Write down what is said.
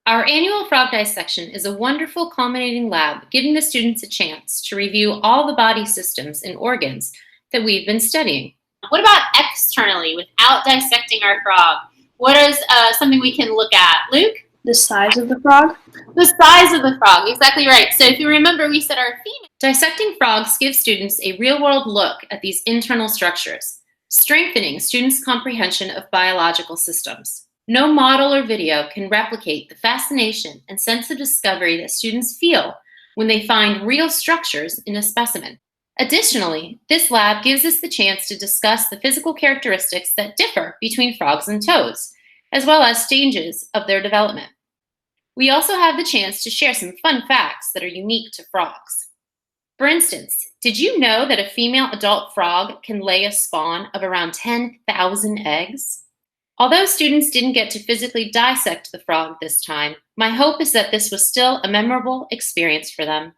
Our annual frog dissection is a wonderful culminating lab giving the students a chance to review all the body systems and organs that we've been studying. What about externally, without dissecting our frog? What is something we can look at? Luke? The size of the frog? The size of the frog, exactly right. So if you remember, we said our female. Dissecting frogs gives students a real-world look at these internal structures, strengthening students' comprehension of biological systems. No model or video can replicate the fascination and sense of discovery that students feel when they find real structures in a specimen. Additionally, this lab gives us the chance to discuss the physical characteristics that differ between frogs and toads, as well as stages of their development. We also have the chance to share some fun facts that are unique to frogs. For instance, did you know that a female adult frog can lay a spawn of around 10,000 eggs? Although students didn't get to physically dissect the frog this time, my hope is that this was still a memorable experience for them.